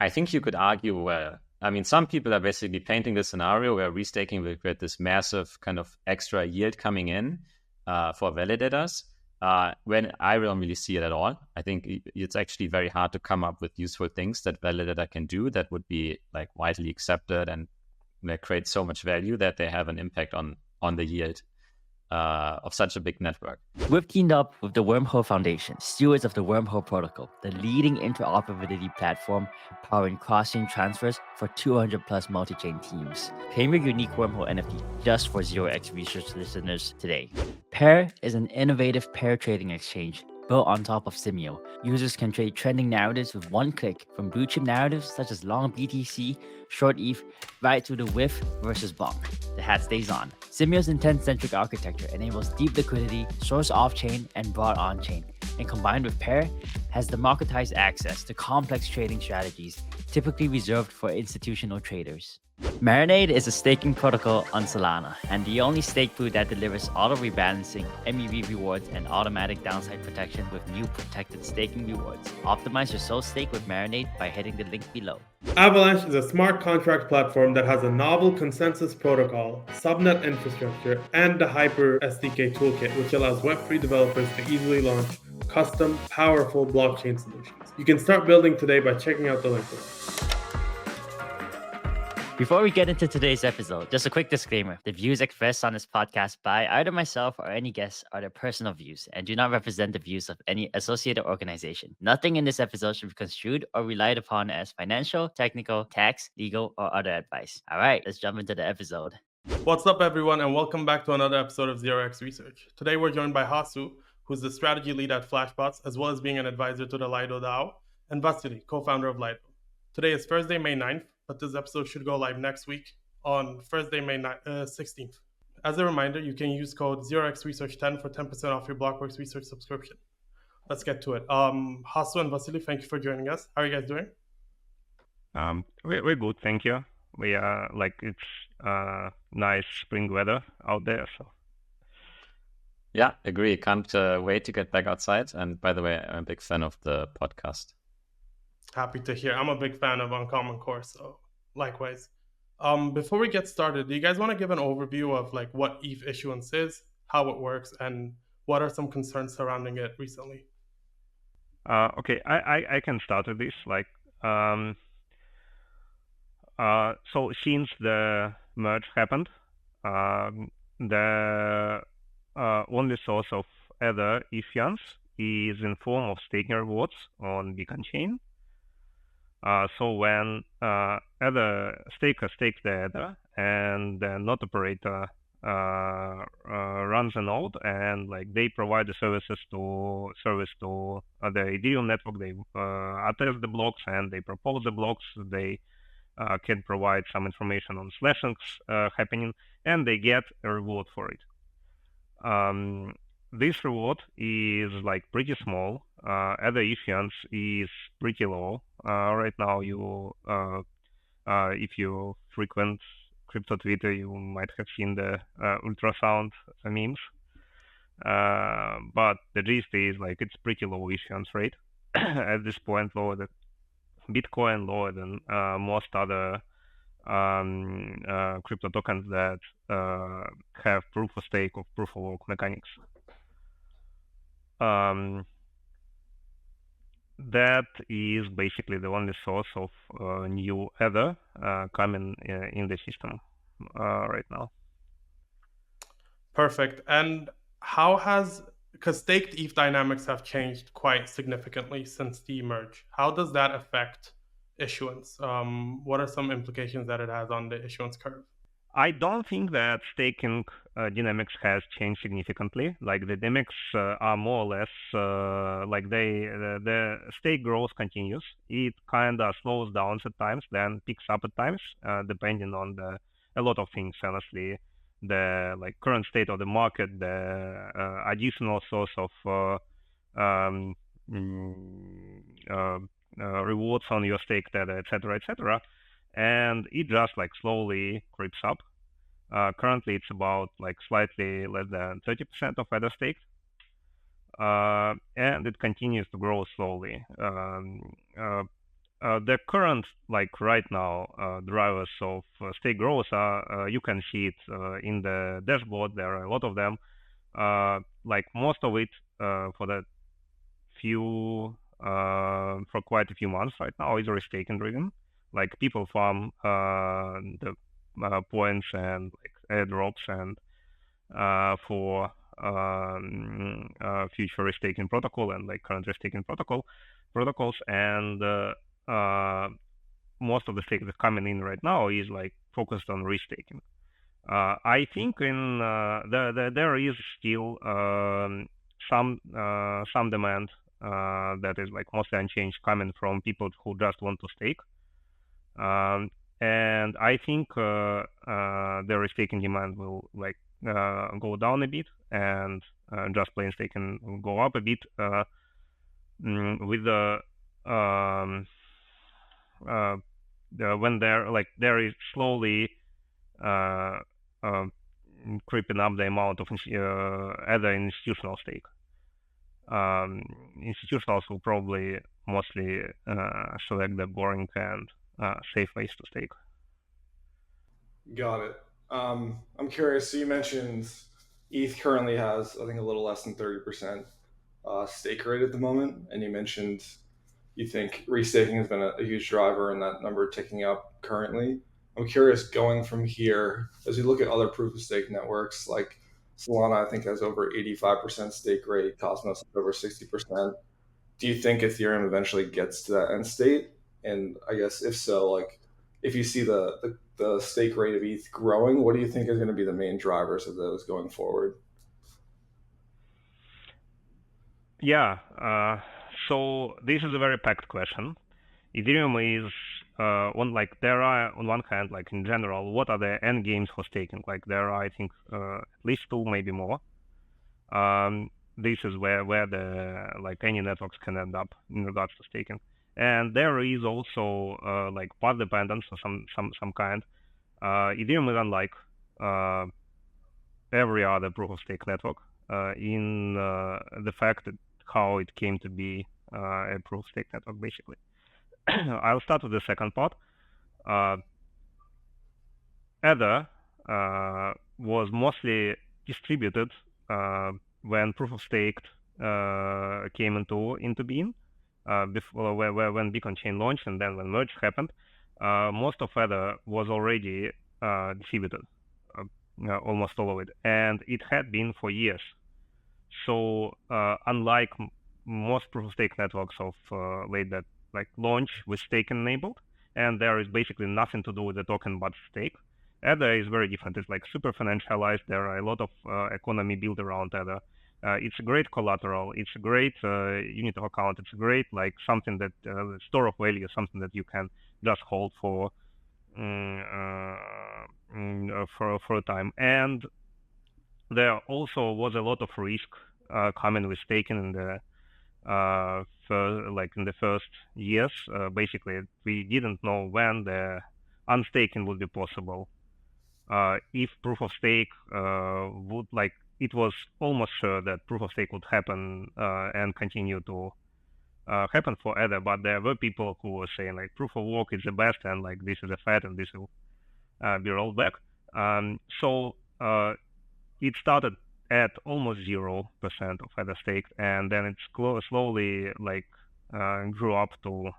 I think you could argue, well, I mean, some people are basically painting this scenario where restaking will create this massive kind of extra yield coming in for validators. When I don't really see it at all. I think it's actually very hard to come up with useful things that validator can do that would be like widely accepted and create so much value that they have an impact on the yield of such a big network. We've teamed up with the Wormhole Foundation, stewards of the Wormhole Protocol, the leading interoperability platform powering cross-chain transfers for 200 plus multi-chain teams. Claim your unique Wormhole NFT just for 0x Research listeners today. Pear is an innovative pair trading exchange built on top of Simio. Users can trade trending narratives with one click, from blue chip narratives such as long BTC, short ETH, right to the whiff versus bonk. The hat stays on. Simio's intent-centric architecture enables deep liquidity, source off-chain, and broad on-chain, and combined with Pear, has democratized access to complex trading strategies typically reserved for institutional traders. Marinade is a staking protocol on Solana, and the only stake pool that delivers auto rebalancing, MEV rewards, and automatic downside protection with new protected staking rewards. Optimize your SOL stake with Marinade by hitting the link below. Avalanche is a smart contract platform that has a novel consensus protocol, subnet infrastructure, and the Hyper SDK toolkit, which allows Web3 developers to easily launch custom, powerful blockchain solutions. You can start building today by checking out the link below. Before we get into today's episode, just a quick disclaimer. The views expressed on this podcast by either myself or any guest are their personal views and do not represent the views of any associated organization. Nothing in this episode should be construed or relied upon as financial, technical, tax, legal, or other advice. All right, let's jump into the episode. What's up, everyone, and welcome back to another episode of 0x Research. Today, we're joined by Hasu, who's the strategy lead at Flashbots, as well as being an advisor to the Lido DAO, and Vasiliy, co-founder of Lido. Today is Thursday, May 9th, but this episode should go live next week on Thursday, May 16th. As a reminder, you can use code 0xresearch10 for 10% off your Blockworks Research subscription. Let's get to it. Hasu and Vasiliy, thank you for joining us. How are you guys doing? We're good, thank you. We are it's nice spring weather out there. So yeah, agree. Can't wait to get back outside. And by the way, I'm a big fan of the podcast. Happy to hear. I'm a big fan of Uncommon Core, so likewise. Before we get started, do you guys want to give an overview of like what ETH Issuance is, how it works, and what are some concerns surrounding it recently? Okay, I can start with this. So since the merge happened, the only source of Ether Issuance is in form of staking rewards on Beacon chain. So when Ether staker stakes the Ether and the node operator runs a node, and they provide the service to the Ethereum network, they attest the blocks and they propose the blocks. They can provide some information on slashings happening, and they get a reward for it. This reward is pretty small. Ether issuance is pretty low. Right now, if you frequent crypto Twitter, you might have seen the ultrasound memes. But the gist is it's pretty low issuance rate at this point, lower than Bitcoin, lower than most other crypto tokens that have proof of stake or proof of work mechanics. That is basically the only source of new Ether coming in the system right now. Perfect. And because staked ETH dynamics have changed quite significantly since the merge. How does that affect issuance? What are some implications that it has on the issuance curve? I don't think that staking dynamics has changed significantly. The dynamics are more or less the stake growth continues. It kind of slows down at times, then picks up at times, depending on a lot of things. Honestly, the current state of the market, the additional source of rewards on your stake data, etc., and it just slowly creeps up. Currently, it's about slightly less than 30% of Ether staked, and it continues to grow slowly. the current, like right now, drivers of stake growth are, you can see it in the dashboard. There are a lot of them. Like most of it for the few, for quite a few months right now is restaking driven. Like people farm the points and like airdrops and for future restaking protocol and like current restaking protocols, and most of the stake that's coming in right now is like focused on restaking. I think in there is still some demand that is like mostly unchanged coming from people who just want to stake. And I think the restaking demand will like go down a bit, and just plain staking will go up a bit with the when there is slowly creeping up the amount of other institutional stake. Institutionals will probably mostly select the boring and safe ways to stake. Got it. I'm curious. So you mentioned ETH currently has, I think, a little less than 30% stake rate at the moment, and you mentioned you think restaking has been a huge driver in that number ticking up currently. I'm curious, going from here, as you look at other proof of stake networks, like Solana, I think has over 85% stake rate, Cosmos over 60%. Do you think Ethereum eventually gets to that end state? And I guess if so, like if you see the stake rate of ETH growing, what do you think is going to be the main drivers of those going forward? Yeah, so this is a very packed question. Ethereum is there are on one hand, like in general, what are the end games for staking? Like there are, I think, at least two, maybe more. This is where the like any networks can end up in regards to staking. And there is also like path dependence or some kind. Ethereum is unlike every other proof of stake network in the fact that how it came to be a proof of stake network, basically. I'll start with the second part. Ether was mostly distributed when proof of stake came into being. Before when Beacon Chain launched, and then when merge happened, most of Ether was already distributed, almost all of it, and it had been for years. So unlike most proof of stake networks of late that like launch with stake enabled, and there is basically nothing to do with the token but stake, Ether is very different. It's like super financialized. There are a lot of economy built around Ether. It's a great collateral. It's a great unit of account. It's a great like something that store of value, something that you can just hold for a time. And there also was a lot of risk coming with staking in the in the first years. Basically, we didn't know when the unstaking would be possible. If proof of stake would like. It was almost sure that proof of stake would happen and continue to happen for Ether, but there were people who were saying like proof of work is the best, and like this is a fad and this will be rolled back. So it started at almost 0% of Ether staked, and then it slowly like grew up to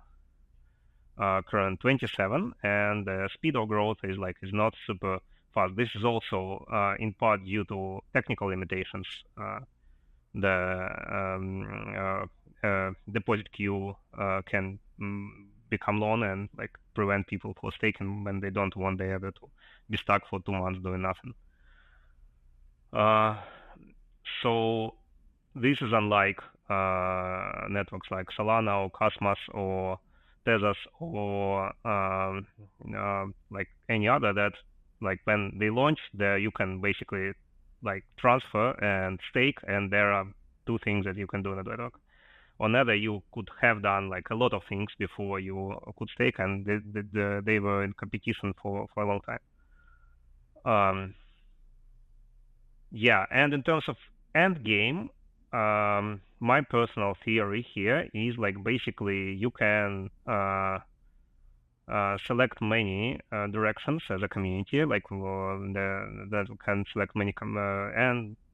current 27, and the speed of growth is not super fast. This is also in part due to technical limitations. The deposit queue can become long and like prevent people from staking when they don't want the Ether to be stuck for 2 months doing nothing. So this is unlike networks like Solana or Cosmos or Tezos or like any other that like when they launch there you can basically like transfer and stake, and there are two things that you can do in a network. On Ether you could have done like a lot of things before you could stake, and they were in competition for a long time. Yeah, and in terms of end game, my personal theory here is like basically you can select many directions as a community, like that can select many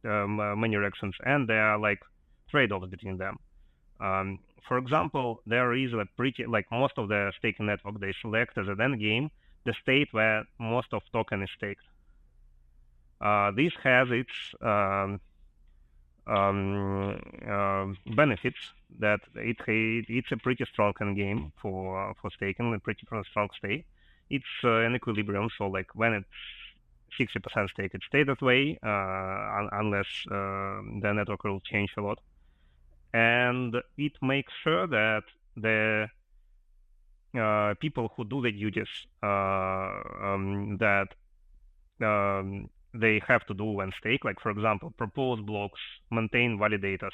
many directions, and there are like trade-offs between them. For example, there is a pretty, like most of the staking network, they select as an end game the state where most of token is staked. This has its benefits, that it's a pretty strong end game for staking, a pretty strong state. It's an equilibrium, so like when it's 60% stake, it stays that way, unless the network will change a lot. And it makes sure that the people who do the duties that they have to do when stake, like for example, propose blocks, maintain validators,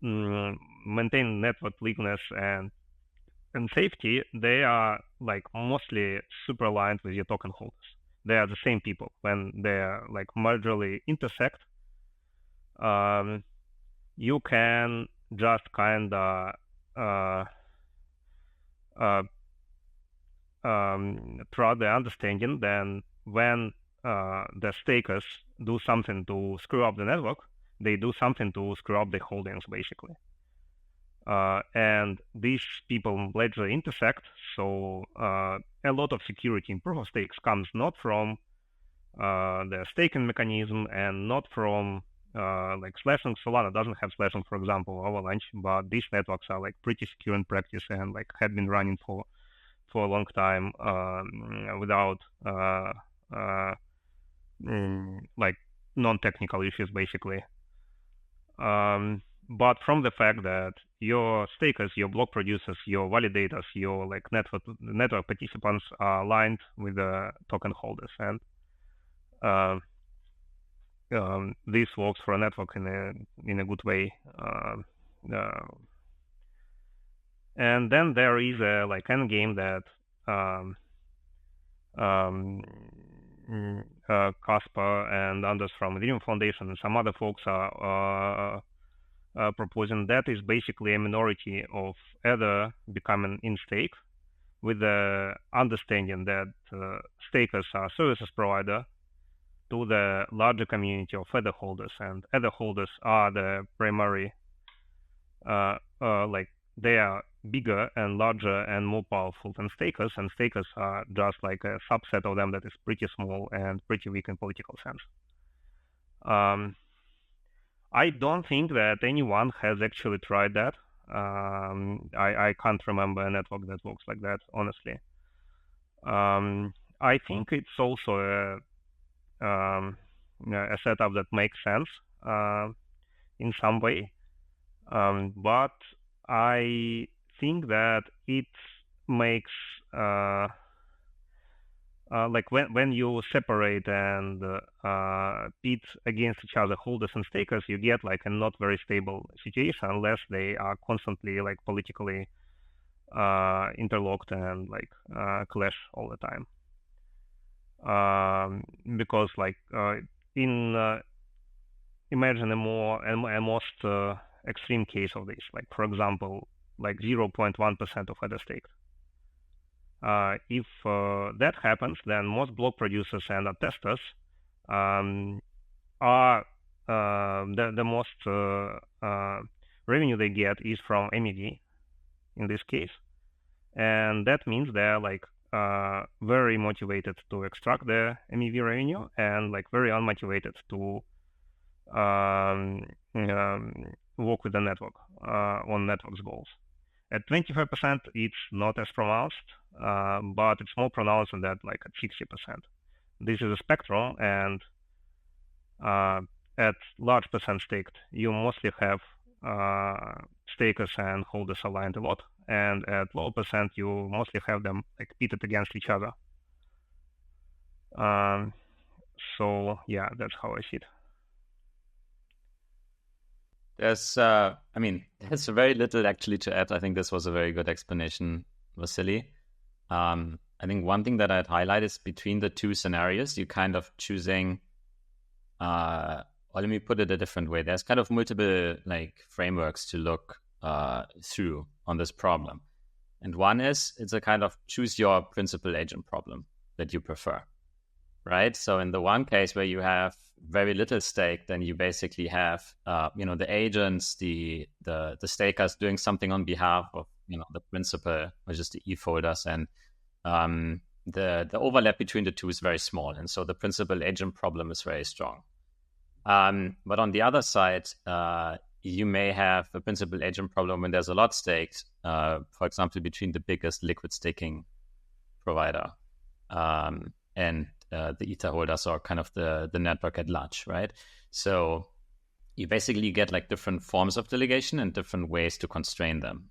maintain network liveness and safety, they are like mostly super aligned with your token holders. They are the same people. When they are like marginally intersect, you can just kind of throughout the understanding, then when the stakers do something to screw up the network, they do something to screw up the holdings, basically. And these people largely intersect, so a lot of security in proof of stakes comes not from the staking mechanism and not from like slashing. Solana doesn't have slashing, for example, Avalanche, but these networks are like pretty secure in practice and like had been running for a long time without like non-technical issues, basically. But from the fact that your stakers, your block producers, your validators, your like network participants are aligned with the token holders, and this works for a network in a good way. And then there is a like end game that Casper and others from Ethereum Foundation and some other folks are proposing. That is basically a minority of Ether becoming in stake, with the understanding that stakers are services provider to the larger community of Ether holders, and Ether holders are the primary, like they are bigger and larger and more powerful than stakers, and stakers are just like a subset of them that is pretty small and pretty weak in political sense. I don't think that anyone has actually tried that. I can't remember a network that works like that, honestly. I think it's also a setup that makes sense in some way, but I think that it makes like when you separate and pit against each other holders and stakers, you get like a not very stable situation unless they are constantly like politically interlocked and like clash all the time. Because like imagine a most extreme case of this, like for example, like 0.1% of Ether staked. If that happens, then most block producers and attesters are the most revenue they get is from MEV in this case, and that means they're like very motivated to extract the MEV revenue and like very unmotivated to work with the network on network's goals. At 25%, it's not as pronounced, but it's more pronounced than that, like at 60%. This is a spectrum, and at large percent staked, you mostly have stakers and holders aligned a lot, and at low percent, you mostly have them like pitted against each other. So yeah, that's how I see it. There's, there's very little actually to add. I think this was a very good explanation, Vasiliy. I think one thing that I'd highlight is between the two scenarios, you kind of choosing, or let me put it a different way. There's kind of multiple like frameworks to look through on this problem. And one is it's a kind of choose your principal agent problem that you prefer, right? So in the one case where you have very little stake, then you basically have, the agents, the stakers doing something on behalf of, the principal, which is the ETH holders. And the overlap between the two is very small. And so the principal agent problem is very strong. But on the other side, you may have a principal agent problem when there's a lot staked, for example, between the biggest liquid staking provider and the Ether holders, or kind of the network at large, right? So you basically get like different forms of delegation and different ways to constrain them.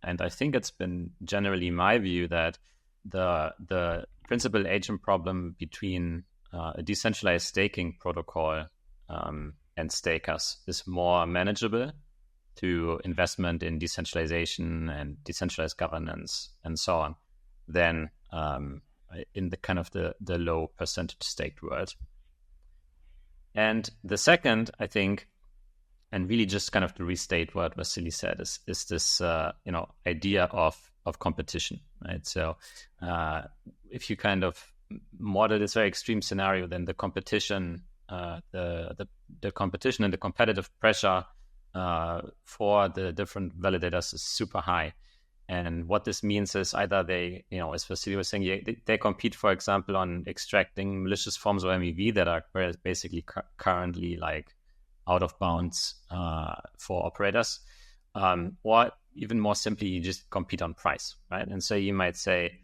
And I think it's been generally my view that the principal agent problem between a decentralized staking protocol and stakers is more manageable to investment in decentralization and decentralized governance and so on than in the kind of the low percentage staked world. And the second, I think, and really just kind of to restate what Vasiliy said, is this idea of competition, right? So if you kind of model this very extreme scenario, then the competition, the competition and the competitive pressure for the different validators is super high. And what this means is either they, as Vasiliy was saying, they compete, for example, on extracting malicious forms of MEV that are basically currently like out of bounds for operators. Or even more simply, you just compete on price, right? And so you might say,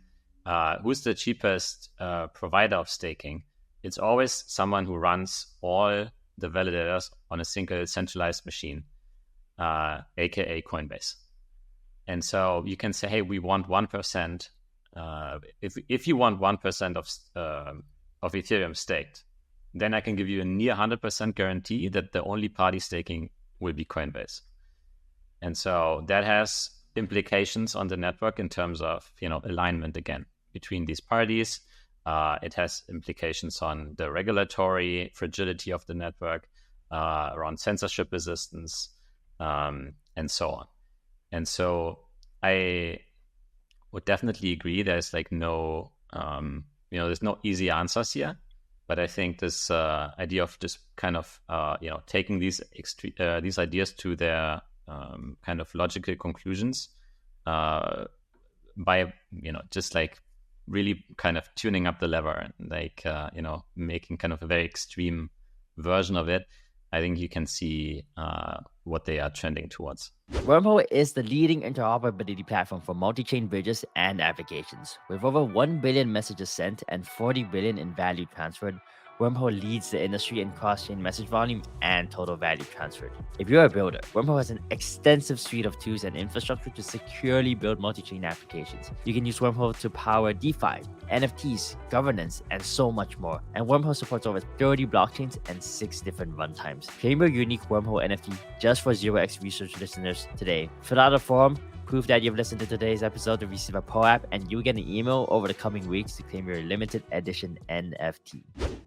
who's the cheapest provider of staking? It's always someone who runs all the validators on a single centralized machine, aka Coinbase. And so you can say, hey, we want 1%. If you want 1% of Ethereum staked, then I can give you a near 100% guarantee that the only party staking will be Coinbase. And so that has implications on the network in terms of, alignment again between these parties. It has implications on the regulatory fragility of the network, around censorship resistance, and so on. And so I would definitely agree there's like no, there's no easy answers here. But I think this idea of just kind of, taking these ideas to their kind of logical conclusions by, just like really kind of tuning up the lever and like, making kind of a very extreme version of it, I think you can see what they are trending towards. Wormhole is the leading interoperability platform for multi-chain bridges and applications. With over 1 billion messages sent and 40 billion in value transferred, Wormhole leads the industry in cross-chain message volume and total value transferred. If you're a builder, Wormhole has an extensive suite of tools and infrastructure to securely build multi-chain applications. You can use Wormhole to power DeFi, NFTs, governance, and so much more. And Wormhole supports over 30 blockchains and 6 different runtimes. Claim your unique Wormhole NFT just for 0x Research listeners today. Fill out a form, prove that you've listened to today's episode to receive a Pear app, and you'll get an email over the coming weeks to claim your limited edition NFT.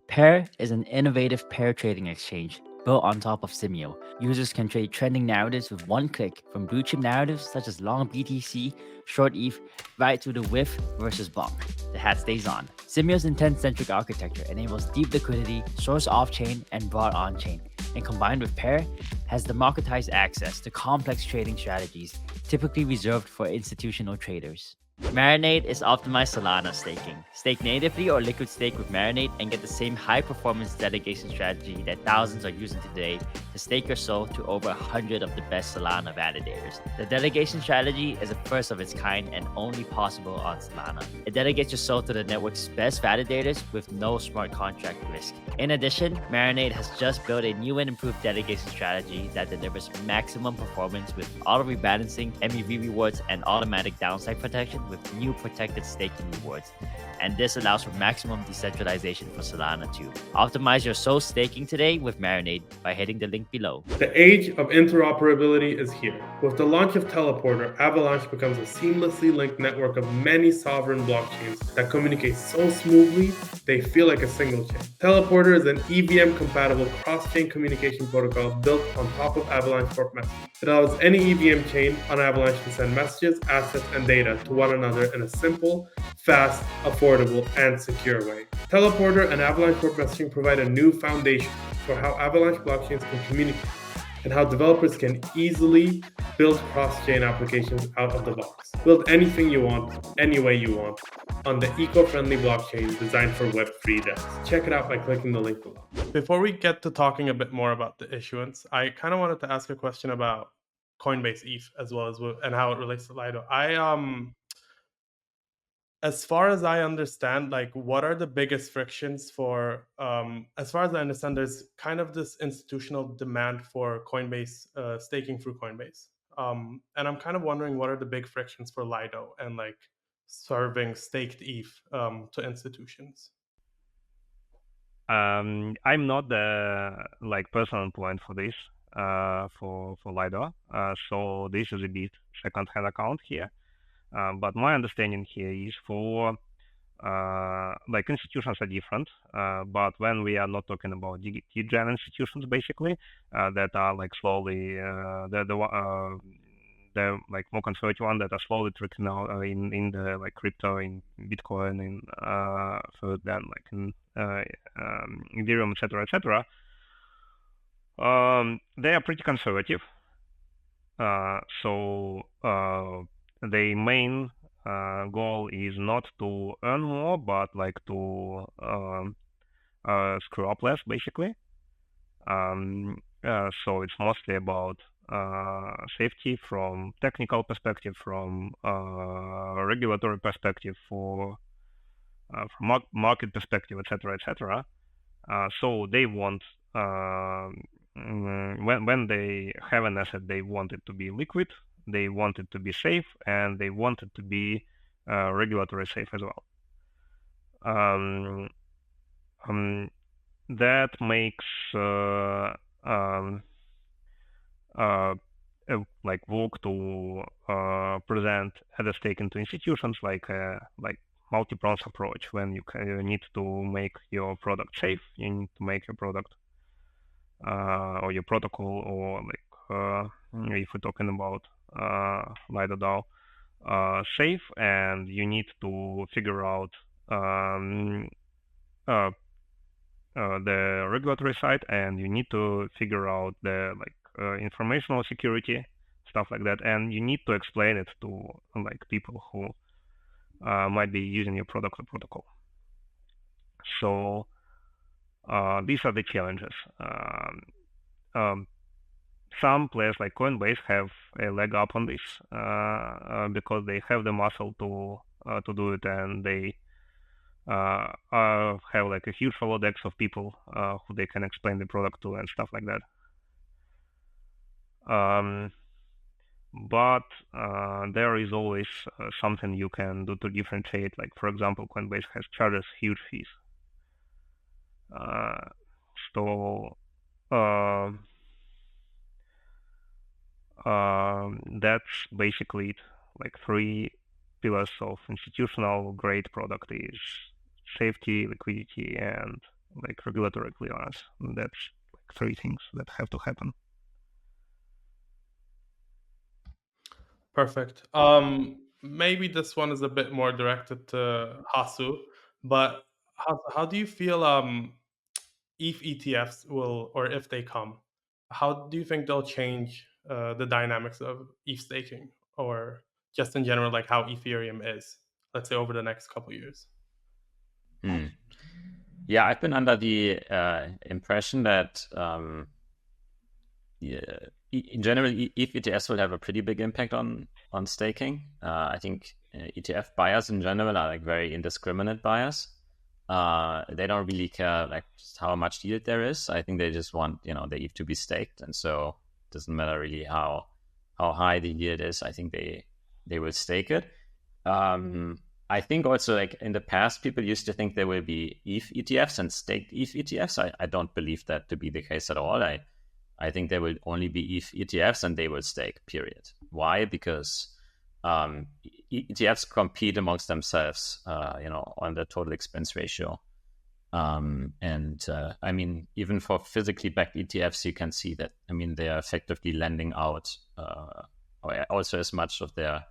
Pear is an innovative pair trading exchange built on top of Simio. Users can trade trending narratives with one click, from blue chip narratives such as long BTC, short ETH, right to the WIF versus bonk. The hat stays on. Simio's intent-centric architecture enables deep liquidity, source off-chain, and broad on-chain, and combined with Pear, has democratized access to complex trading strategies typically reserved for institutional traders. Marinade is optimized Solana staking. Stake natively or liquid stake with Marinade and get the same high-performance delegation strategy that thousands are using today to stake your SOL to over 100 of the best Solana validators. The delegation strategy is a first of its kind and only possible on Solana. It delegates your SOL to the network's best validators with no smart contract risk. In addition, Marinade has just built a new and improved delegation strategy that delivers maximum performance with auto-rebalancing, MEV rewards, and automatic downside protection with new protected staking rewards. And this allows for maximum decentralization for Solana too. Optimize your SOL staking today with Marinade by hitting the link below. The age of interoperability is here. With the launch of Teleporter, Avalanche becomes a seamlessly linked network of many sovereign blockchains that communicate so smoothly they feel like a single chain. Teleporter is an EVM-compatible cross-chain communication protocol built on top of Avalanche Corp messaging. It allows any EVM chain on Avalanche to send messages, assets, and data to one another in a simple, fast, affordable, and secure way. Teleporter and Avalanche Corp messaging provide a new foundation for how Avalanche blockchains can communicate and how developers can easily build cross-chain applications out of the box. Build anything you want, any way you want, on the eco-friendly blockchain designed for Web3 devs. Check it out by clicking the link below. Before we get to talking a bit more about the issuance, I kind of wanted to ask a question about Coinbase ETH as well as and how it relates to Lido. As far as I understand, like, what are the biggest frictions for, as far as I understand, there's kind of this institutional demand for Coinbase, staking through Coinbase. And I'm kind of wondering, what are the big frictions for Lido and like serving staked ETH to institutions? I'm not the personal point for this for Lido. So this is a bit second-hand account here. But my understanding here is for institutions are different, but when we are not talking about DGen institutions, basically that are slowly the more conservative one that are slowly trickling out in the crypto, in Bitcoin, in then in Ethereum, etc. They are pretty conservative. So the main goal is not to earn more, but to screw up less, basically. So it's mostly about safety from technical perspective, from regulatory perspective, from market perspective, etc. So they want when they have an asset, they want it to be liquid, they want it to be safe, and they want it to be regulatory safe as well. That makes work to present Ether staking to institutions like multi-pronged approach. When you need to make your product safe, you need to make your product or your protocol, or if we're talking about Lido DAO, safe, and you need to figure out the regulatory side, and you need to figure out the informational security, stuff like that, and you need to explain it to people who might be using your product or protocol. So these are the challenges. Some players like Coinbase have a leg up on this because they have the muscle to do it, and they have a huge Rolodex of people who they can explain the product to and stuff like that. But there is always something you can do to differentiate. For example, Coinbase charges huge fees. So that's basically it. Three pillars of institutional grade product is safety, liquidity, and regulatory clearance. That's three things that have to happen. Perfect. Maybe this one is a bit more directed to Hasu, but how do you feel ETH ETFs will, or if they come, how do you think they'll change the dynamics of ETH staking, or just in general, how Ethereum is, let's say, over the next couple of years? Yeah, I've been under the impression that in general, ETH ETFs will have a pretty big impact on staking. I think ETF buyers in general are very indiscriminate buyers. They don't really care just how much yield there is. I think they just want the ETH to be staked, and so it doesn't matter really how high the yield is. I think they will stake it. I think also, like in the past, people used to think there will be ETH ETFs and staked ETH ETFs. I don't believe that to be the case at all. I think there will only be ETH ETFs and they will stake, period. Why? Because ETFs compete amongst themselves, on the total expense ratio. I mean, even for physically backed ETFs, you can see that, I mean, they are effectively lending out also as much of their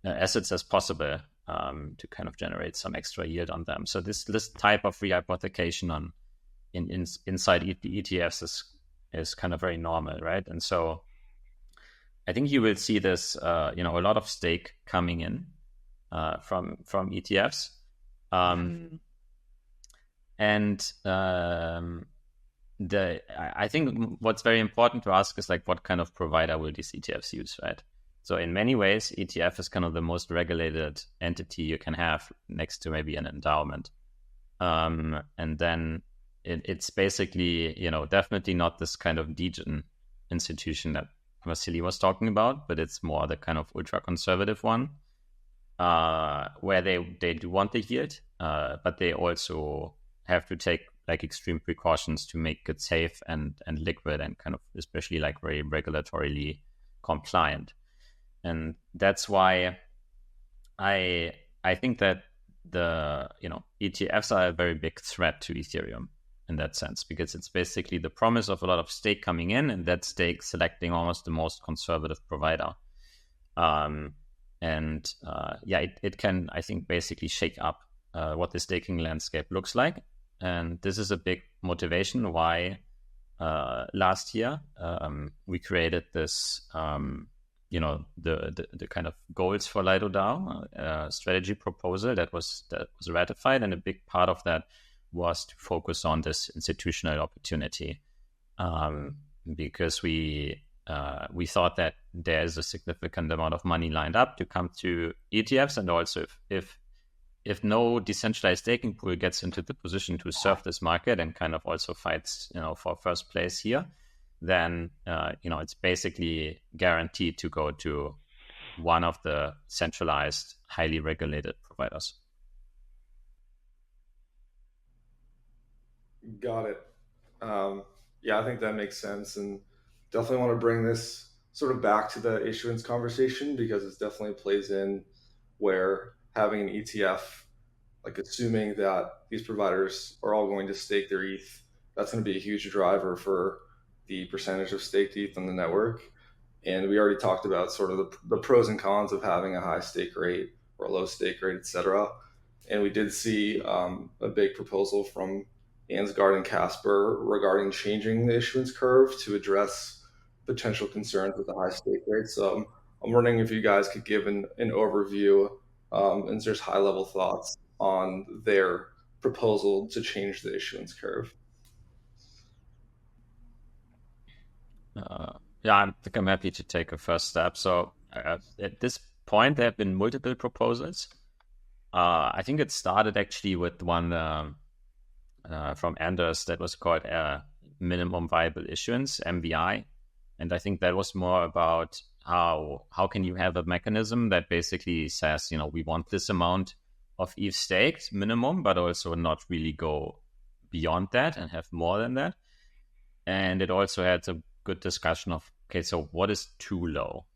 assets as possible to kind of generate some extra yield on them. So this type of rehypothecation inside ETFs is kind of very normal, right? And so I think you will see this, a lot of stake coming in from ETFs. I think what's very important to ask is like, what kind of provider will these ETFs use, right? So in many ways, ETF is kind of the most regulated entity you can have next to maybe an endowment. And then it's basically, definitely not this kind of degen institution that Vasiliy was talking about, but it's more the kind of ultra conservative one, where they do want the yield, but they also have to take like extreme precautions to make it safe and liquid and kind of especially like very regulatorily compliant. And that's why I think that the ETFs are a very big threat to Ethereum in that sense, because it's basically the promise of a lot of stake coming in, and that stake selecting almost the most conservative provider. It can, I think, basically shake up what the staking landscape looks like. And this is a big motivation why last year we created this, the kind of goals for Lido DAO strategy proposal that was ratified, and a big part of that was to focus on this institutional opportunity, because we thought that there's a significant amount of money lined up to come to ETFs, and also if no decentralized staking pool gets into the position to serve this market and kind of also fights, for first place here, then, it's basically guaranteed to go to one of the centralized, highly regulated providers. Got it. I think that makes sense, and definitely want to bring this sort of back to the issuance conversation, because it definitely plays in where having an ETF, like assuming that these providers are all going to stake their ETH, that's going to be a huge driver for the percentage of staked ETH on the network. And we already talked about sort of the pros and cons of having a high stake rate or a low stake rate, etc. And we did see a big proposal from Ansgard and Casper regarding changing the issuance curve to address potential concerns with the high stake rate. So I'm wondering if you guys could give an overview and just high level thoughts on their proposal to change the issuance curve. I think I'm happy to take a first step. So at this point, there have been multiple proposals. I think it started actually with one from Anders that was called minimum viable issuance, MVI. And I think that was more about how can you have a mechanism that basically says, we want this amount of ETH staked minimum, but also not really go beyond that and have more than that. And it also had a good discussion of, okay, so what is too low?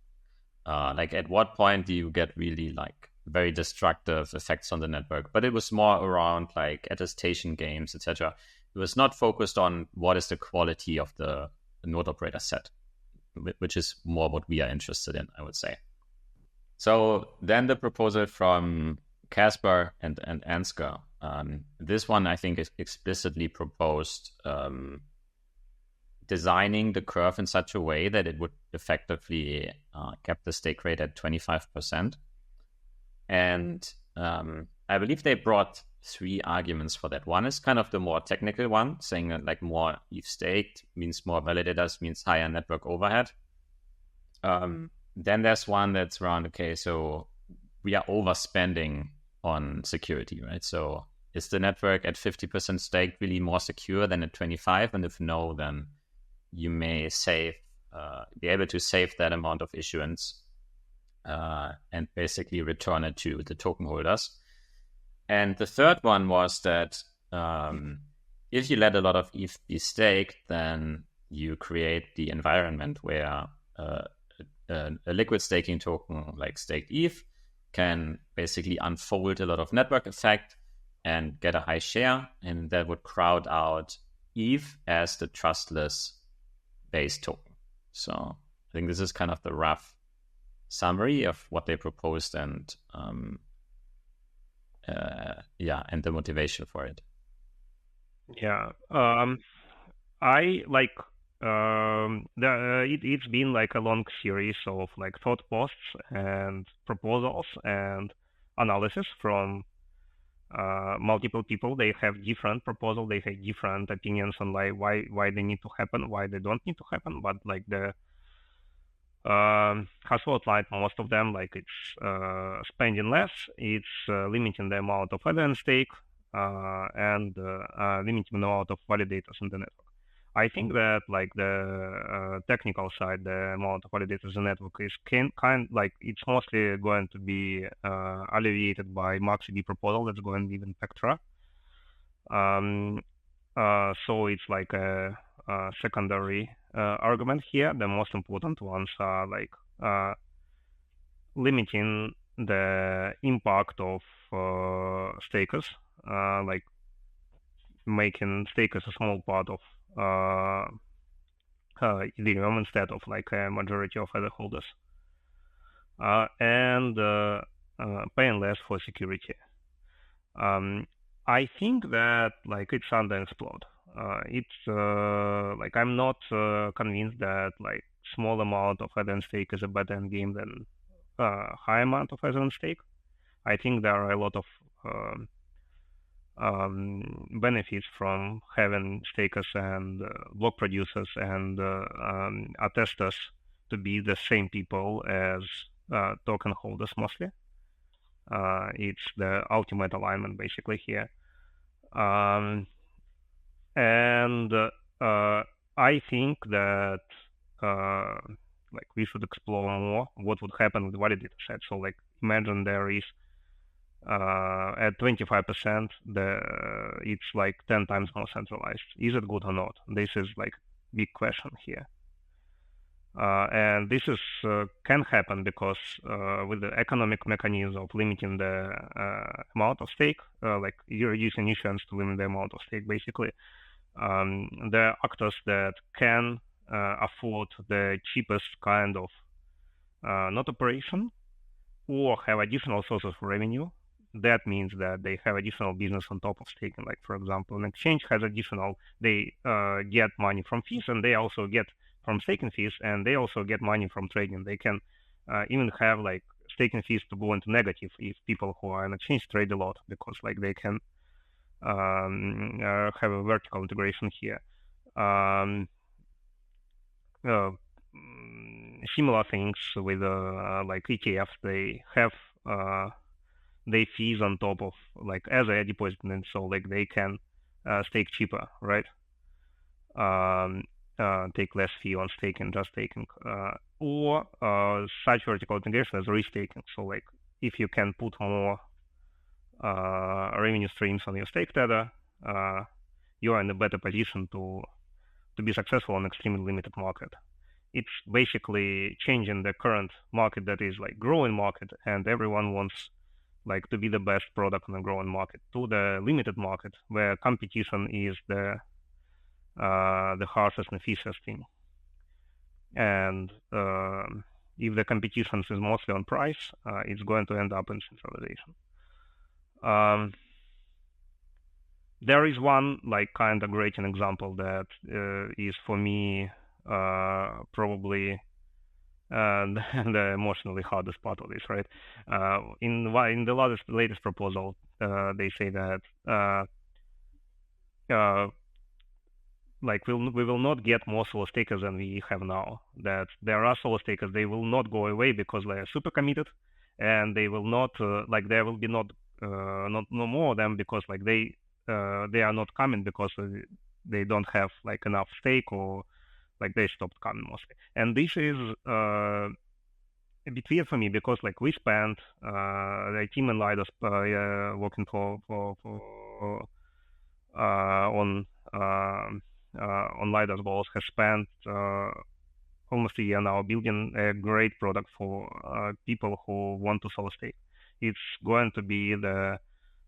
Like at what point do you get really like very destructive effects on the network? But it was more around like attestation games, etc. It was not focused on what is the quality of the node operator set, which is more what we are interested in, I would say. So then the proposal from Casper and Ansgar, this one I think is explicitly proposed designing the curve in such a way that it would effectively cap the stake rate at 25%. And I believe they brought 3 arguments for that. One is kind of the more technical one, saying that like more ETH staked means more validators, means higher network overhead. Then there's one that's around, okay, so we are overspending on security, right? So is the network at 50% staked really more secure than at 25%? And if no, then you may be able to save that amount of issuance and basically return it to the token holders. And the third one was that if you let a lot of ETH be staked, then you create the environment where a liquid staking token like staked ETH can basically unfold a lot of network effect and get a high share, and that would crowd out ETH as the trustless base token. So I think this is kind of the rough summary of what they proposed and the motivation for it. Yeah, I like it's been like a long series of like thought posts and proposals and analysis from multiple people. They have different proposals, they have different opinions on like why they need to happen, why they don't need to happen. But like the Hasu outlined most of them, like it's spending less, it's limiting the amount of Ether and stake, and limiting the amount of validators in the network. I think that like the technical side, the amount of validators in the network is it's mostly going to be alleviated by MaxID proposal that's going to be in Pectra. So it's like a secondary argument here. The most important ones are like limiting the impact of stakers, like making stakers a small part of Ethereum instead of like a majority of other holders, and paying less for security. I think that like it's underexplored. It's like I'm not convinced that like small amount of Ether and stake is a better end game than high amount of Ether and stake. I think there are a lot of benefits from having stakers and block producers and attesters to be the same people as token holders mostly. It's the ultimate alignment basically here. And I think that like we should explore more what would happen with validator set. So like imagine there is at 25%, it's like 10 times more centralized. Is it good or not? This is like big question here. And this is can happen because with the economic mechanism of limiting the amount of stake, like you're using issuance to limit the amount of stake, basically, there are actors that can afford the cheapest kind of not operation or have additional sources of revenue. That means that they have additional business on top of staking. Like for example, an exchange has additional, they get money from fees, and they also get from staking fees, and they also get money from trading. They can even have like staking fees to go into negative if people who are on exchange trade a lot, because like they can have a vertical integration here. Similar things with like ETFs, they have they fees on top of like as a deposit, and so like they can stake cheaper, right? Take less fee on staking, just staking, or such vertical integration as restaking. So like if you can put more revenue streams on your stake tether, you are in a better position to be successful on extremely limited market. It's basically changing the current market that is like growing market, and everyone wants like to be the best product in a growing market, to the limited market where competition is the harshest and fiercest thing. And if the competition is mostly on price, it's going to end up in centralization. There is one like kind of great example that is for me probably the emotionally hardest part of this, right? In the latest proposal, they say that like we will not get more solo stakers than we have now. That there are solo stakers, they will not go away because they are super committed, and they will not like there will be not no more of them because like they are not coming because they don't have like enough stake, or like they stopped coming mostly. And this is a bit weird for me because like we spent the team in Lido working on Lido's balls has spent almost a year now building a great product for people who want to solo stake. It's going to be the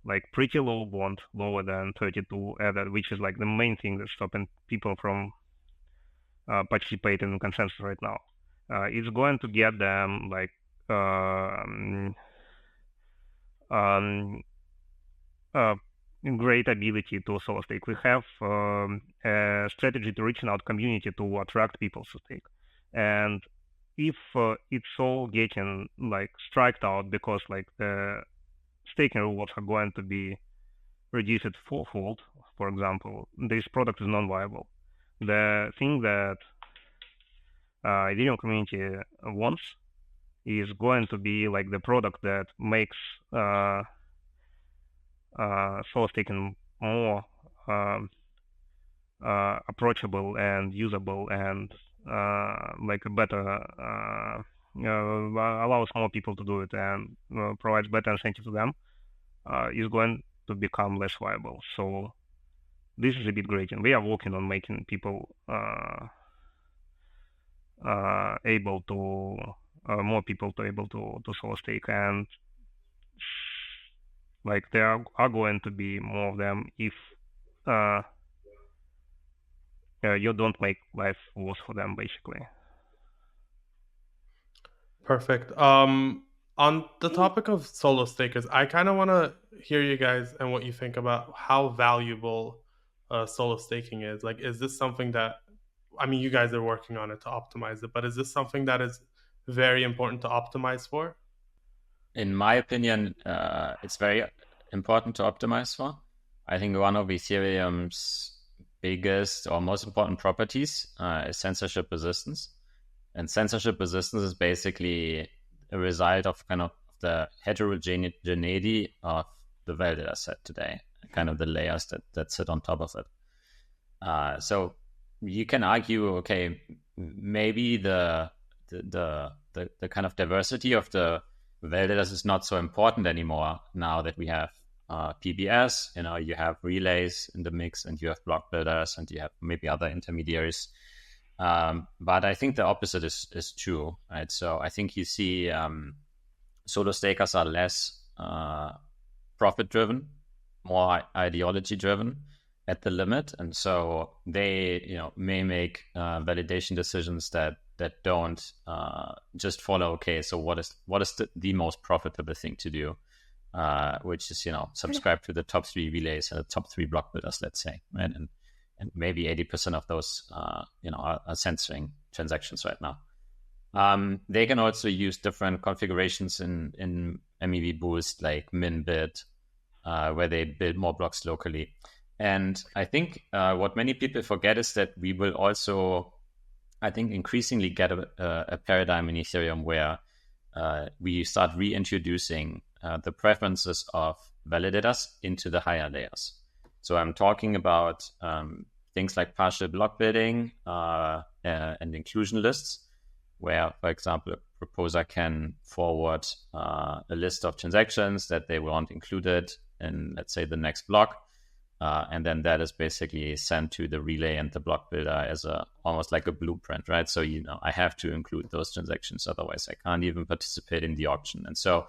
like pretty low bond, lower than 32 Ether, which is like the main thing that's stopping people from participating in consensus right now. It's going to get them like great ability to solo stake. We have a strategy to reaching out community to attract people to stake, and if it's all getting like striked out because like the staking rewards are going to be reduced fourfold, for example, this product is non-viable. The thing that Ethereum community wants is going to be like the product that makes solo staking more approachable and usable and like a better allows more people to do it and provides better incentive to them, is going to become less viable. So this is a bit great, and we are working on making people able to more people to able to solo stake, and like there are going to be more of them if you don't make life worse for them, basically. Perfect. On the topic of solo stakers, I kind of want to hear you guys and what you think about how valuable solo staking is. Like, is this something that, I mean, you guys are working on it to optimize it, but is this something that is very important to optimize for? In my opinion, it's very important to optimize for. I think one of Ethereum's biggest or most important properties is censorship resistance. And censorship resistance is basically a result of kind of the heterogeneity of the validator set today, kind of the layers that sit on top of it. So you can argue, okay, maybe the kind of diversity of the validators is not so important anymore now that we have PBS. You have relays in the mix, and you have block builders, and you have maybe other intermediaries. But I think the opposite is true, right? So I think you see solo stakers are less profit-driven, more ideology-driven at the limit, and so they may make validation decisions that don't just follow. Okay, so what is the most profitable thing to do, which is subscribe to the top 3 relays and the top 3 block builders, let's say, right? And maybe 80% of those, are censoring transactions right now. They can also use different configurations in MEV Boost, like min-bid, where they build more blocks locally. And I think what many people forget is that we will also, I think, increasingly get a paradigm in Ethereum where we start reintroducing the preferences of validators into the higher layers. So I'm talking about things like partial block building and inclusion lists, where, for example, a proposer can forward a list of transactions that they want included in, let's say, the next block. And then that is basically sent to the relay and the block builder as almost like a blueprint, right? So, I have to include those transactions, otherwise I can't even participate in the auction. And so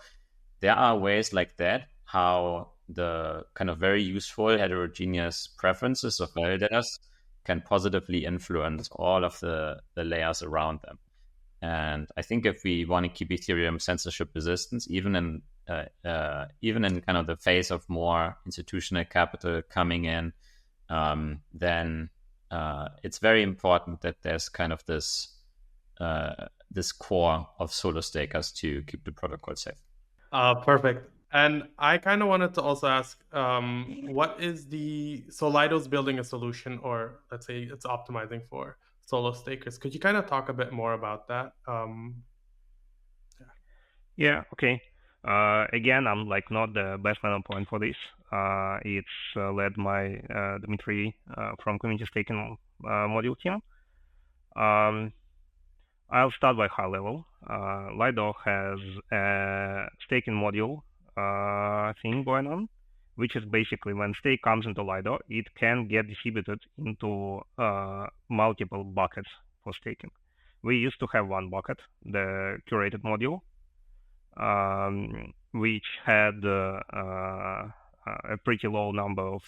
there are ways like that, how the kind of very useful heterogeneous preferences of validators can positively influence all of the layers around them. And I think if we want to keep Ethereum censorship resistance, even in kind of the phase of more institutional capital coming in, then it's very important that there's kind of this core of solo stakers to keep the protocol safe. Perfect. And I kind of wanted to also ask, what is so Lido's building a solution, or let's say it's optimizing for solo stakers. Could you kind of talk a bit more about that? Yeah, okay. Again, I'm like not the best man on point for this. It's led by Dmitry from community staking module team. I'll start by high level. Lido has a staking module thing going on, which is basically when stake comes into Lido, it can get distributed into multiple buckets for staking. We used to have one bucket, the curated module, which had a pretty low number of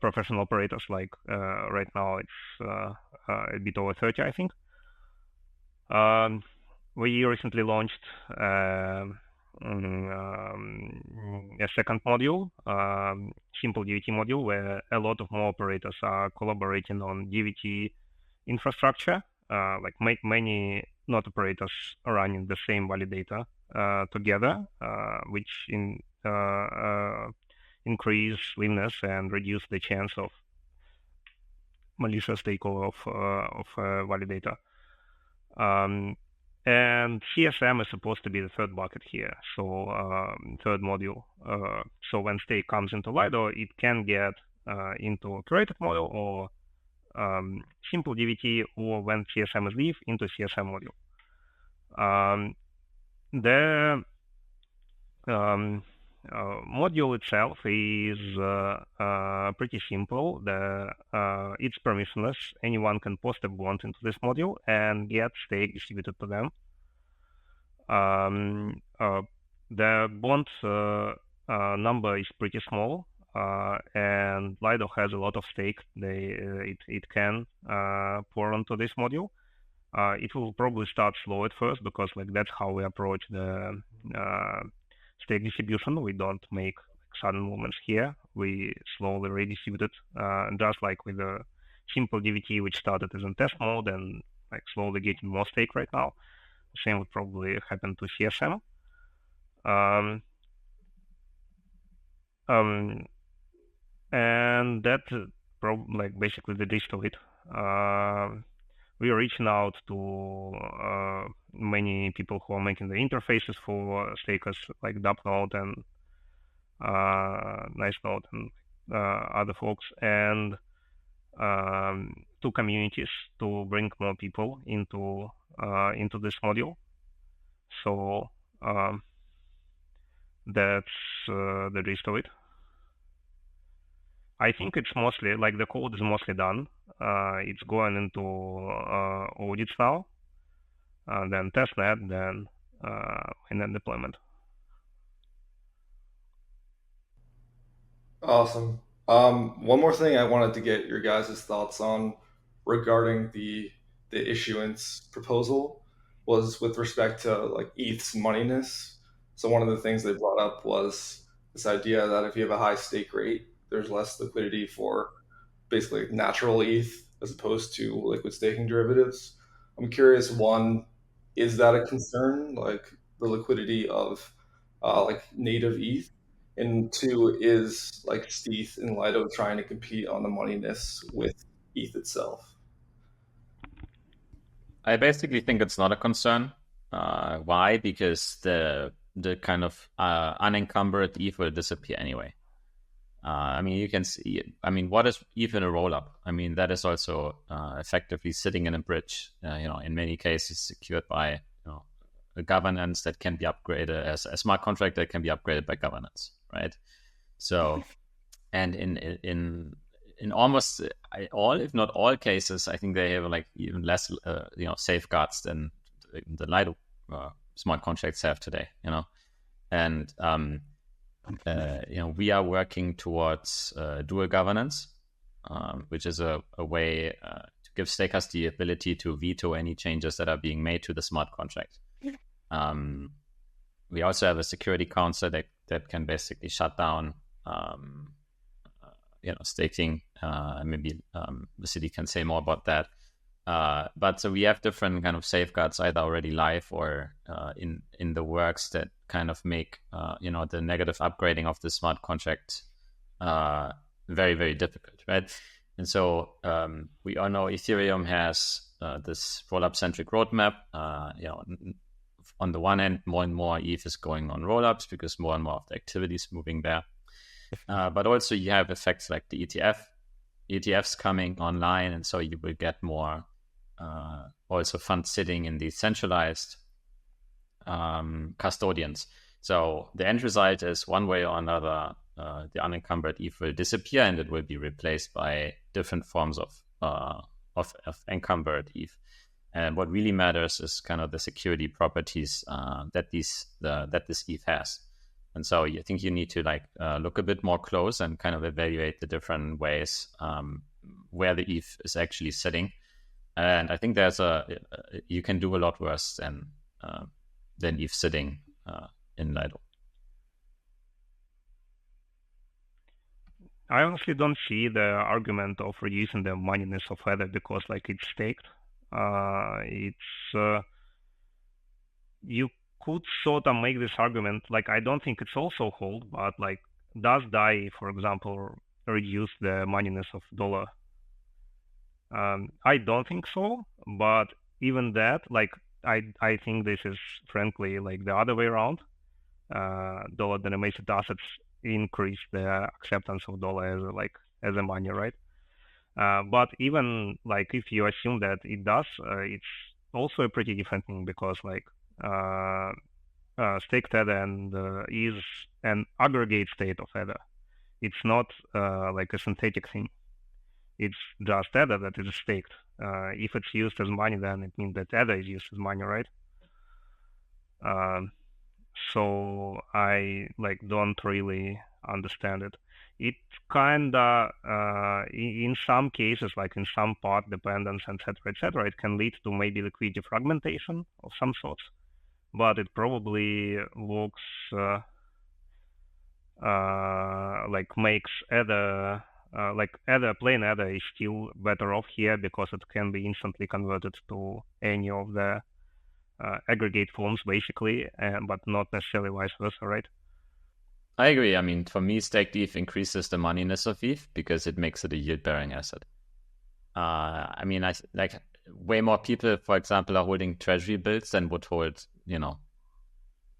professional operators. Like right now, it's a bit over 30, I think. We recently launched a second module, simple DVT module, where a lot of more operators are collaborating on DVT infrastructure. Like many node operators are running the same validator together, which increase slimness and reduce the chance of malicious takeover of validator. And CSM is supposed to be the third bucket here, so third module. So when stake comes into Lido, it can get into a curated module or simple DVT, or when CSM is leave, into CSM module. The module itself is pretty simple. It's permissionless. Anyone can post a bond into this module and get stake distributed to them. The bond number is pretty small, and Lido has a lot of stake it can pour onto this module. It will probably start slow at first, because like that's how we approach the stake distribution. We don't make sudden movements here. We slowly redistribute it, just like with the simple DVT, which started as in test mode and like slowly getting more stake right now. The same would probably happen to CSM. And that like basically the gist of it. We are reaching out to many people who are making the interfaces for stakers, like Dapnode and NiceNode and other folks, and to communities to bring more people into this module. So that's the gist of it. I think it's mostly, like, the code is mostly done. It's going into audits now, then testnet, then and then deployment. Awesome. One more thing I wanted to get your guys' thoughts on regarding the issuance proposal was with respect to like ETH's moneyness. So one of the things they brought up was this idea that if you have a high stake rate, there's less liquidity for basically natural ETH as opposed to liquid staking derivatives. I'm curious, one, is that a concern, like the liquidity of like native ETH? And two, is like stETH and Lido trying to compete on the moneyness with ETH itself? I basically think it's not a concern. Why? Because the kind of unencumbered ETH will disappear anyway. I mean, you can see, I mean, what is even a rollup? I mean, that is also effectively sitting in a bridge, in many cases secured by, a governance that can be upgraded as a smart contract that can be upgraded by governance, right? So, and in almost all, if not all cases, I think they have like even less, safeguards than the Lido smart contracts have today, and we are working towards dual governance, which is a way to give stakers the ability to veto any changes that are being made to the smart contract. We also have a security council that can basically shut down, staking. Maybe Vasiliy can say more about that. But so we have different kind of safeguards either already live or in the works that kind of make the negative upgrading of the smart contract very, very difficult, right? And so we all know Ethereum has this rollup centric roadmap. On the one end, more and more ETH is going on rollups because more and more of the activity is moving there. But also you have effects like the ETFs coming online, and so you will get more also funds sitting in these centralized custodians. So the end result is one way or another, the unencumbered ETH will disappear and it will be replaced by different forms of encumbered ETH. And what really matters is kind of the security properties that this ETH has. And so I think you need to look a bit more close and kind of evaluate the different ways where the ETH is actually sitting. And I think you can do a lot worse than ETH sitting in Lido. I honestly don't see the argument of reducing the moneyness of Ether because it's staked. You could sort of make this argument. I don't think it's also hold, but does DAI, for example, reduce the moneyness of dollar? I don't think so, but even that, I think this is frankly the other way around. Dollar-denominated assets increase the acceptance of dollar as a money, right? But even if you assume that it does, it's also a pretty different thing because staked Ether is an aggregate state of Ether. It's not a synthetic thing. It's just Ether that is staked. If it's used as money, then it means that Ether is used as money, right? So I don't really understand it. It kinda in some cases, in some part dependence, etc., it can lead to maybe liquidity fragmentation of some sorts, but it probably looks makes Ether plain Ether is still better off here because it can be instantly converted to any of the aggregate forms basically, but not necessarily vice versa, right? I agree. I mean, for me, staked ETH increases the moneyness of ETH because it makes it a yield-bearing asset. I mean, way more people, for example, are holding treasury bills than would hold,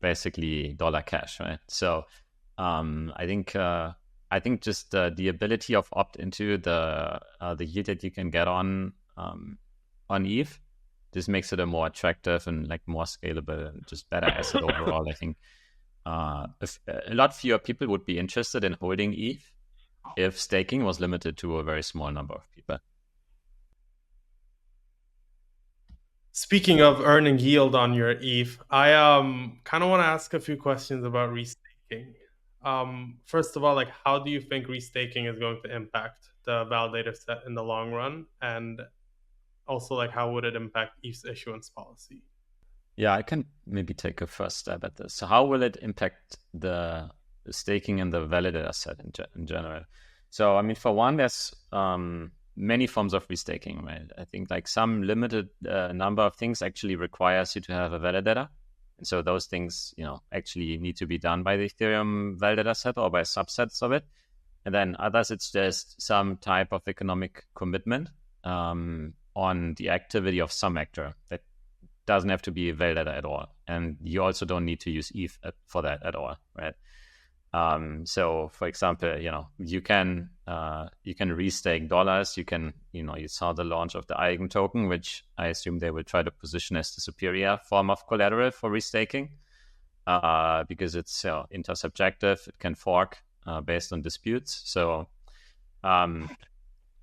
basically dollar cash, right? So I think just the ability of opt into the yield that you can get on ETH, this makes it a more attractive and more scalable and just better asset overall. I think if a lot fewer people would be interested in holding ETH if staking was limited to a very small number of people. Speaking of earning yield on your ETH, I kind of want to ask a few questions about restaking. First of all, how do you think restaking is going to impact the validator set in the long run? And also, how would it impact ETH's issuance policy? Yeah, I can maybe take a first stab at this. So how will it impact the staking and the validator set in general? So, I mean, for one, there's many forms of restaking, right? I think some limited number of things actually requires you to have a validator. And so those things, actually need to be done by the Ethereum validator set or by subsets of it. And then others, it's just some type of economic commitment on the activity of some actor that doesn't have to be a validator at all. And you also don't need to use ETH for that at all, right? So for example, you can restake dollars. You can, you saw the launch of the Eigen token, which I assume they will try to position as the superior form of collateral for restaking, because it's intersubjective. It can fork based on disputes. So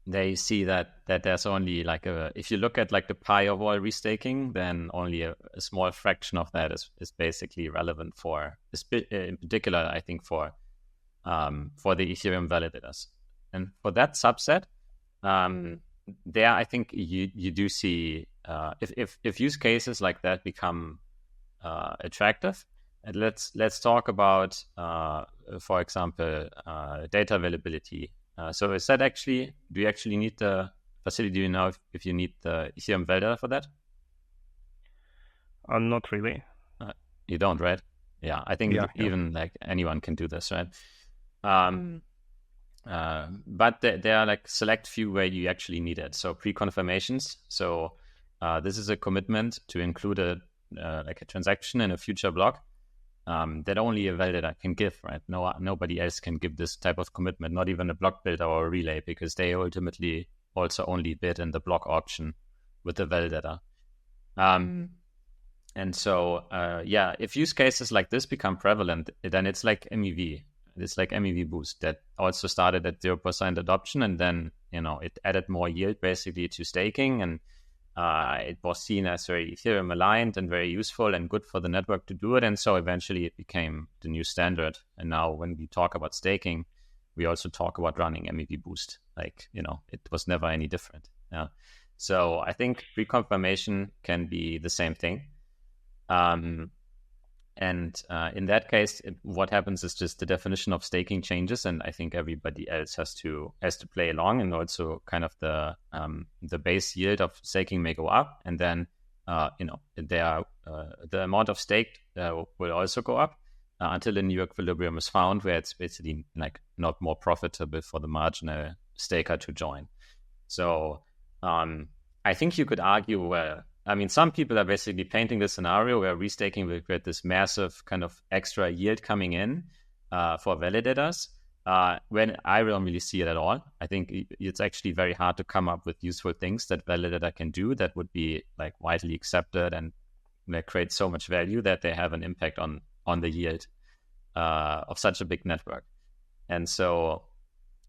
they see that there's only if you look at the pie of all restaking, then only a small fraction of that is basically relevant for, in particular, I think for the Ethereum validators. And for that subset, there I think you do see if use cases like that become attractive. And let's talk about, for example, data availability. So is that do you actually need the facility? Do you know if you need the Ethereum validator for that? Not really. You don't, right? Yeah, I think even anyone can do this, right? But there are select few where you actually need it. So pre-confirmations. So this is a commitment to include a transaction in a future block. That only a validator can give, right? Nobody else can give this type of commitment, not even a block builder or a relay, because they ultimately also only bid in the block auction with the validator. And so, if use cases like this become prevalent, then it's like MEV. It's like MEV Boost that also started at 0% adoption, and then it added more yield basically to staking, and it was seen as very Ethereum aligned and very useful and good for the network to do it. And so eventually it became the new standard. And now when we talk about staking, we also talk about running MEV Boost. Like, it was never any different. Yeah. So I think reconfirmation can be the same thing. And in that case, what happens is just the definition of staking changes, and I think everybody else has to play along, and also kind of the base yield of staking may go up, and then the amount of staked will also go up until a new equilibrium is found, where it's basically like not more profitable for the marginal staker to join. So I think you could argue, well, I mean, some people are basically painting this scenario where restaking will create this massive kind of extra yield coming in for validators, when I don't really see it at all. I think it's actually very hard to come up with useful things that validator can do that would be like widely accepted and create so much value that they have an impact on the yield of such a big network. And so,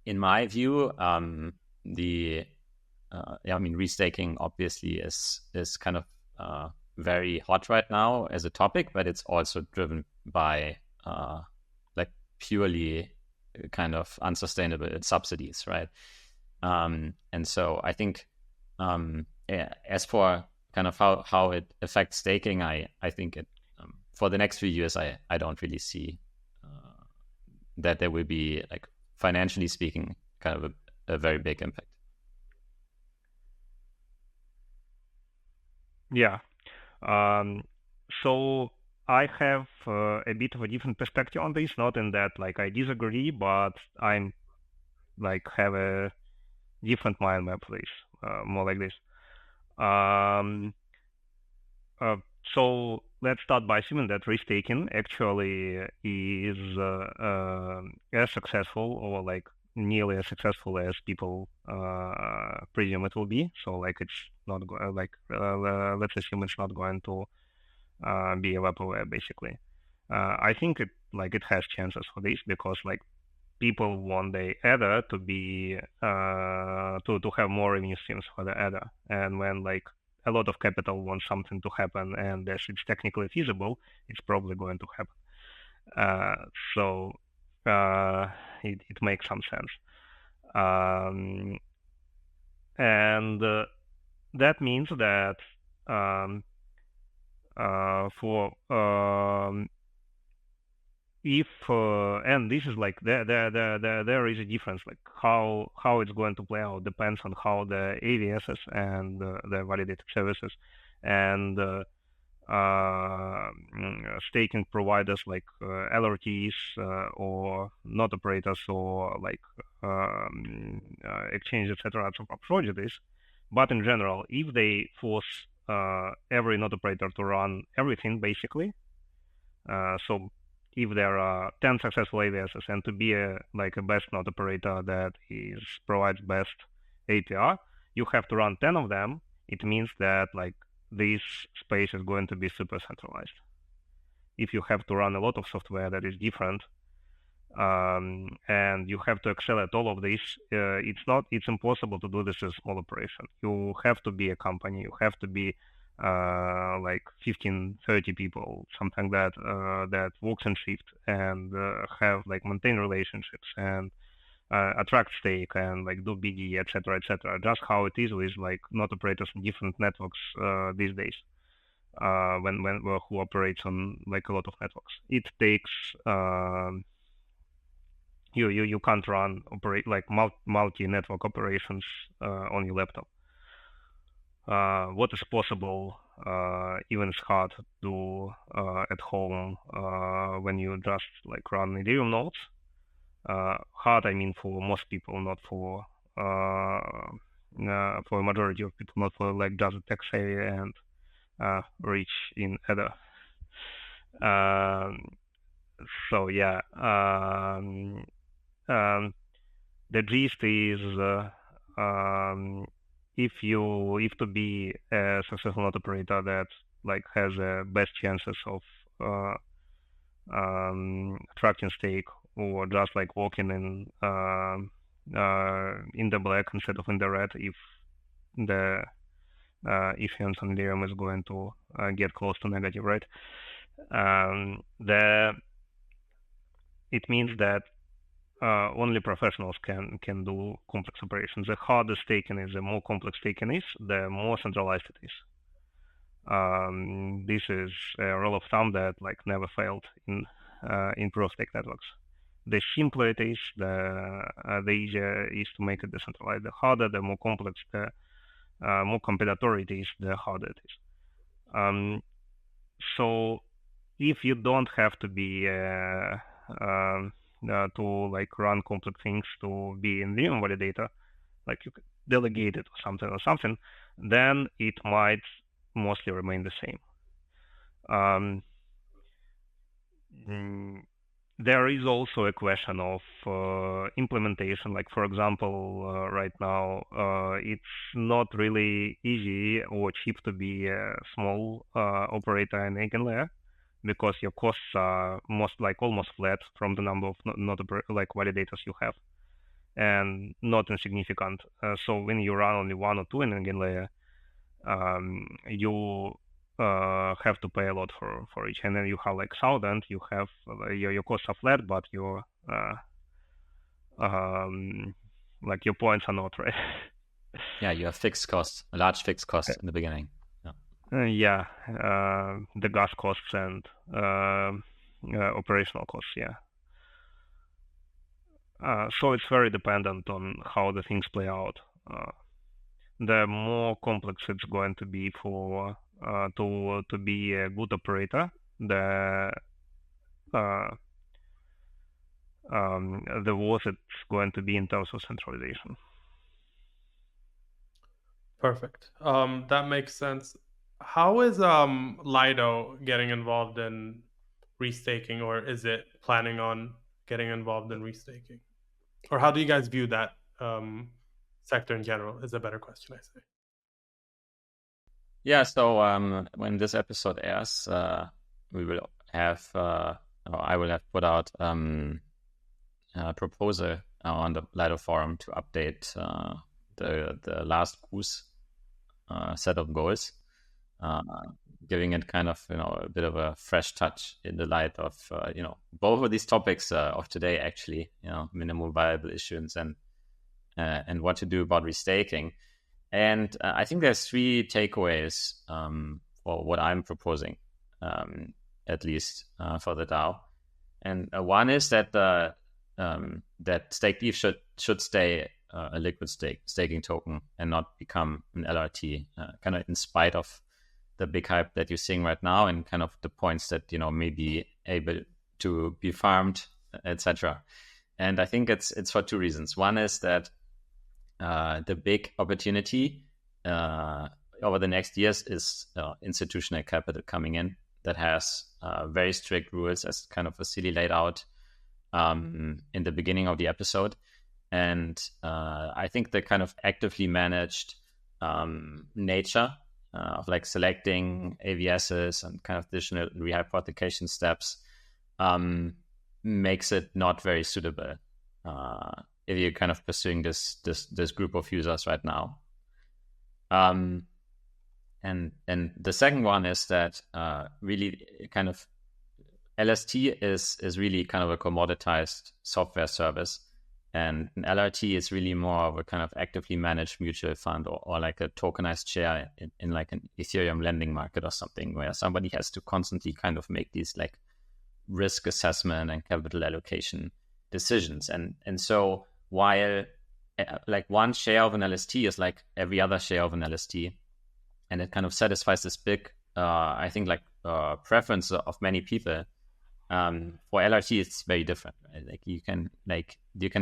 in my view, restaking obviously is kind of very hot right now as a topic, but it's also driven by purely kind of unsustainable subsidies, right? And so I think as for kind of how it affects staking, I think it for the next few years, I don't really see that there will be, like, financially speaking, kind of a very big impact. Yeah. So I have a bit of a different perspective on this, not in that like I disagree, but I'm like have a different mind map for this, more like this. So let's start by assuming that restaking actually is as successful, or like nearly as successful as people presume it will be. So like it's not let's assume it's not going to be a vaporware basically. I think it has chances for this, because like people want the adder to be to have more revenue streams for the adder, and when like a lot of capital wants something to happen and it's technically feasible, it's probably going to happen. So it makes some sense. And that means that if and this is like there is a difference, like how it's going to play out depends on how the AVSs and the validated services and staking providers like LRTs or node operators or like exchange, etc. to approach this. But in general, if they force every node operator to run everything basically, so if there are 10 successful AVSs and to be a best node operator that provides best APR, you have to run 10 of them. It means that like this space is going to be super centralized. If you have to run a lot of software that is different, and you have to excel at all of this, it's impossible to do this as a small operation. You have to be a company. You have to be like 15, 30 people, something that works in shift and have like maintain relationships and attract stake and like do BD, etc., etc. Just how it is with like node operators in different networks these days. When who operates on like a lot of networks, it takes you can't operate like multi-network operations on your laptop. What is possible, even is hard to do at home when you just like run Ethereum nodes. Hard, I mean, for most people, not for a majority of people, not for like just tech savvy and rich in Ether. So yeah, the gist is if to be a successful node operator that like has best chances of attracting stake, or just like walking in the black instead of in the red if the issuance on Ethereum is going to get close to negative, right? It means that only professionals can do complex operations. The harder staking is, the more complex staking is, the more centralized it is. This is a rule of thumb that like never failed in proof of stake networks. The simpler it is, the easier it is to make it decentralized. The harder, the more complex, the more combinatorial it is, the harder it is. So if you don't have to be to like run complex things to be in Ethereum validator, like you could delegate it or something, then it might mostly remain the same. There is also a question of implementation. Like, for example, right now, it's not really easy or cheap to be a small operator in EigenLayer, because your costs are almost flat from the number of validators you have, and not insignificant. So when you run only one or two in EigenLayer, you have to pay a lot for each, and then you have like Southend, you have your costs are flat, but your your points are not, right? Yeah, you have fixed costs, a large fixed cost in the beginning. The gas costs and operational costs. So it's very dependent on how the things play out. The more complex it's going to be for to be a good operator, the worse it's going to be in terms of centralization. Perfect. That makes sense. How is Lido getting involved in restaking, or is it planning on getting involved in restaking? Or how do you guys view that sector in general is a better question, I say. Yeah, so when this episode airs, we will have, I will have put out a proposal on the Lido forum to update the last Goose set of goals, giving it kind of a bit of a fresh touch in the light of both of these topics of today, actually, minimum viable issuance and what to do about restaking. And I think there's three takeaways for what I'm proposing, at least for the DAO. And one is that that staked ETH should stay a liquid staking token and not become an LRT, kind of in spite of the big hype that you're seeing right now and kind of the points that may be able to be farmed, etc. And I think it's for two reasons. One is that the big opportunity over the next years is institutional capital coming in that has very strict rules, as kind of Vasiliy laid out in the beginning of the episode. And I think the kind of actively managed nature of like selecting AVSs and kind of additional rehypothecation steps makes it not very suitable if you're kind of pursuing this group of users right now. And the second one is that really kind of LST is really kind of a commoditized software service, and an LRT is really more of a kind of actively managed mutual fund or like a tokenized share in like an Ethereum lending market or something, where somebody has to constantly kind of make these like risk assessment and capital allocation decisions. And so while like one share of an LST is like every other share of an LST, and it kind of satisfies this big, I think like preference of many people, for LRT it's very different, right? Like you can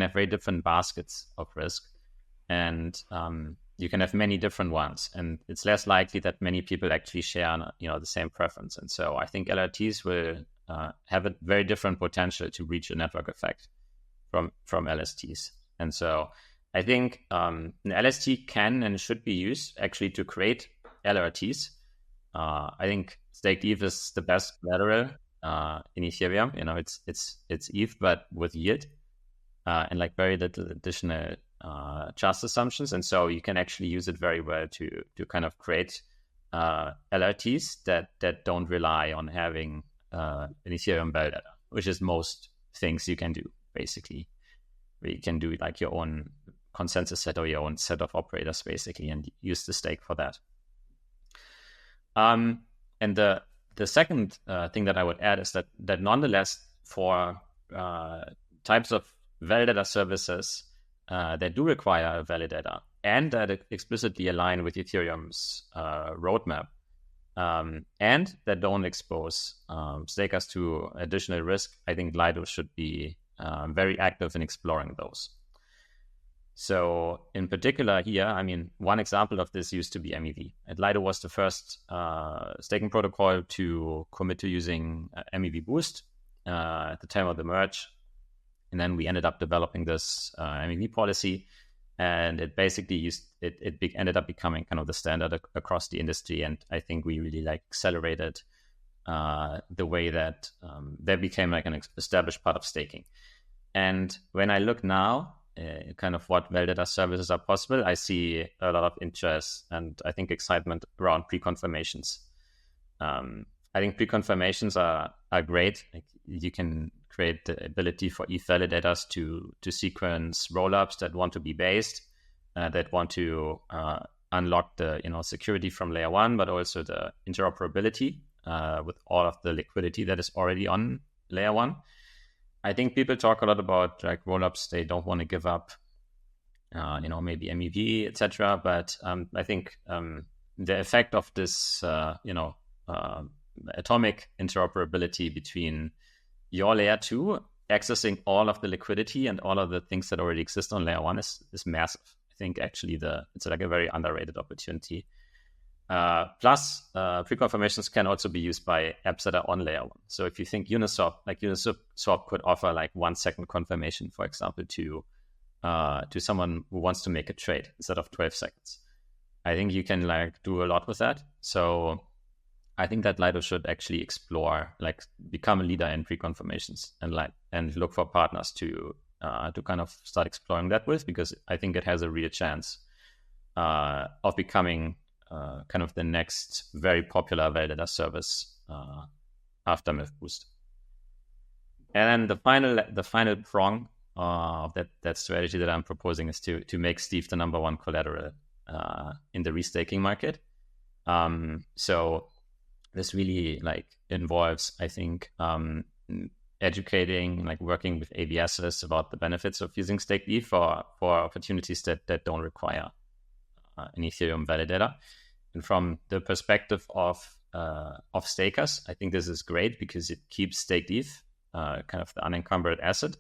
have very different baskets of risk, and you can have many different ones, and it's less likely that many people actually share the same preference. And so I think LRTs will have a very different potential to reach a network effect from LSTs. And so I think an LST can and should be used actually to create LRTs. I think staked ETH is the best collateral in Ethereum. It's ETH but with yield and like very little additional trust assumptions, and so you can actually use it very well to kind of create LRTs that don't rely on having an Ethereum validator, which is most things you can do basically. You can do like your own consensus set or your own set of operators basically, and use the stake for that. And the second thing that I would add is that nonetheless for types of validator services that do require a validator and that explicitly align with Ethereum's roadmap and that don't expose stakers to additional risk, I think Lido should be very active in exploring those. So in particular here, I mean, one example of this used to be MEV. And Lido was the first staking protocol to commit to using MEV Boost at the time of the merge. And then we ended up developing this MEV policy, and it basically ended up becoming kind of the standard across the industry. And I think we really like accelerated the way that that became like an established part of staking. And when I look now, kind of what validator services are possible, I see a lot of interest and I think excitement around pre-confirmations. I think pre-confirmations are great. Like you can create the ability for ETH validators to sequence rollups that want to be based, that want to unlock the security from layer 1, but also the interoperability with all of the liquidity that is already on layer 1. I think people talk a lot about like rollups they don't want to give up, maybe MEV, etc. But I think the effect of this, atomic interoperability between your layer 2 accessing all of the liquidity and all of the things that already exist on layer 1 is massive. I think actually it's like a very underrated opportunity. Plus, pre-confirmations can also be used by apps that are on layer 1. So if you think Uniswap could offer like 1 second confirmation, for example, to someone who wants to make a trade instead of 12 seconds. I think you can like do a lot with that. So I think that Lido should actually explore, like become a leader in pre-confirmations and look for partners to kind of start exploring that with, because I think it has a real chance of becoming kind of the next very popular validator service after MEV Boost. And then the final prong of that strategy that I'm proposing is to make stETH the number one collateral in the restaking market. So this really like involves, I think, educating, like working with ABSs about the benefits of using staked ETH for opportunities that don't require an Ethereum validator. And from the perspective of stakers, I think this is great because it keeps staked ETH kind of the unencumbered asset,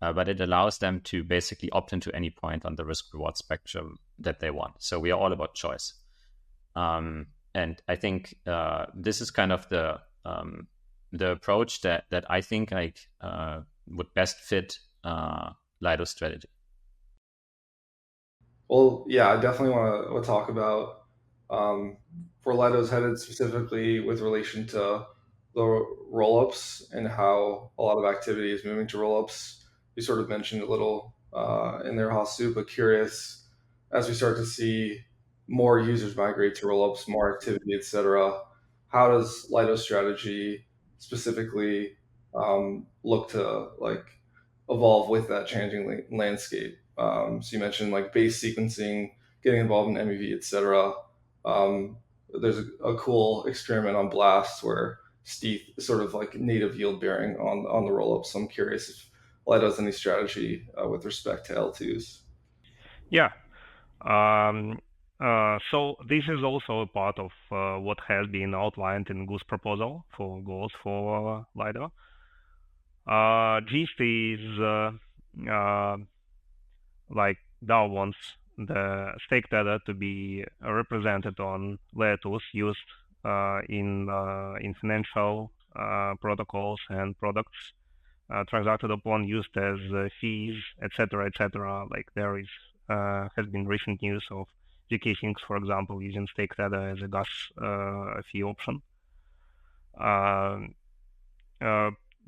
but it allows them to basically opt into any point on the risk-reward spectrum that they want. So we are all about choice. And I think this is kind of the approach that I think like would best fit Lido's strategy. Well, yeah, I definitely want to talk about where Lido's headed specifically with relation to the rollups and how a lot of activity is moving to rollups. You sort of mentioned a little in there, Hasu, but curious, as we start to see more users migrate to rollups, more activity, etc., how does Lido's strategy specifically look to like evolve with that changing landscape? So you mentioned like base sequencing, getting involved in MEV, etc. There's a cool experiment on Blast where stETH is sort of like native yield bearing on the rollup. So I'm curious if Lido has any strategy with respect to L2s. Yeah. So this is also a part of what has been outlined in Goose proposal for goals for Lido. Gist is like DAO wants the stake tether to be represented on layer 2s used in financial protocols and products transacted upon, used as fees, etc., etc. Like there is has been recent news of GK Things, for example, using stake tether as a gas fee option.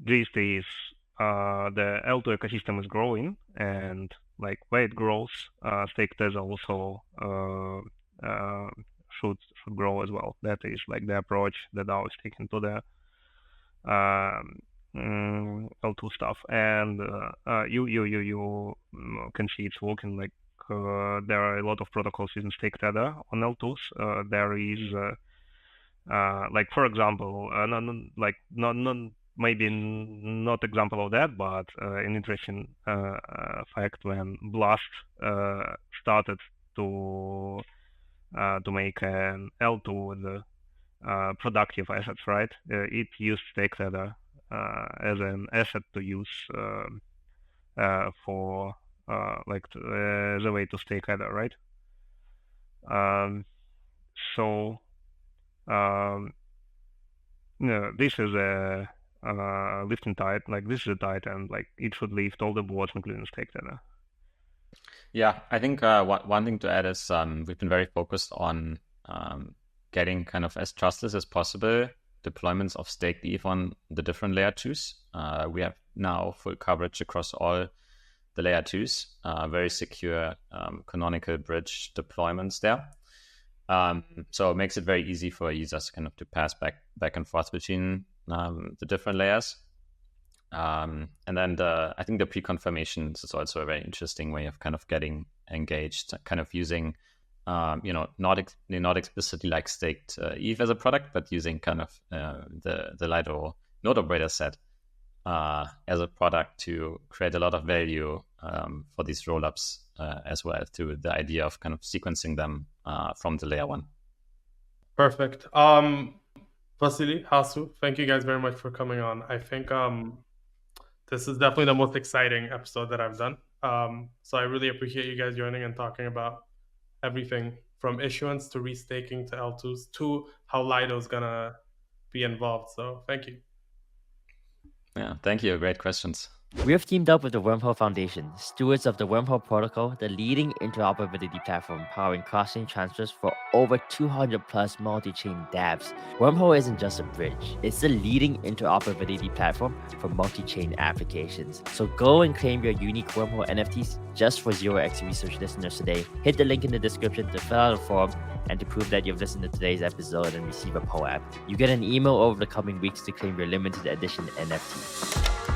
These days, the L2 ecosystem is growing, and like where it grows, stake tether also should grow as well. That is like the approach that DAO is taking to the L2 stuff, and you can see it's working. Like there are a lot of protocols using stake tether on L2s. There is like, for example, maybe not example of that, but an interesting fact, when Blast started to make an L2 with the productive assets, right? It used stake tether as an asset to use for as a way to stake tether, right? This is a lifting tide. Like, this is a tide, and like it should lift all the boards, including stake tether. Yeah, I think one thing to add is we've been very focused on getting kind of as trustless as possible deployments of staked ETH on the different layer 2s. We have now full coverage across all the layer 2s, very secure canonical bridge deployments there. So it makes it very easy for users kind of to pass back and forth between the different layers. And then I think the pre-confirmations is also a very interesting way of kind of getting engaged, kind of using, not explicitly like staked ETH as a product, but using kind of the Lido node operator set as a product to create a lot of value for these rollups as well, to the idea of kind of sequencing them from the layer 1. Perfect. Vasiliy, Hasu, thank you guys very much for coming on. I think this is definitely the most exciting episode that I've done. So I really appreciate you guys joining and talking about everything from issuance to restaking to L2s to how Lido is going to be involved. So thank you. Yeah, thank you. Great questions. We have teamed up with the Wormhole Foundation, stewards of the Wormhole Protocol, the leading interoperability platform powering cross-chain transfers for over 200 plus multi-chain dApps. Wormhole isn't just a bridge, it's the leading interoperability platform for multi-chain applications. So go and claim your unique Wormhole NFTs just for 0x Research listeners today. Hit the link in the description to fill out a form and to prove that you've listened to today's episode and receive a POAP. You get an email over the coming weeks to claim your limited edition NFT.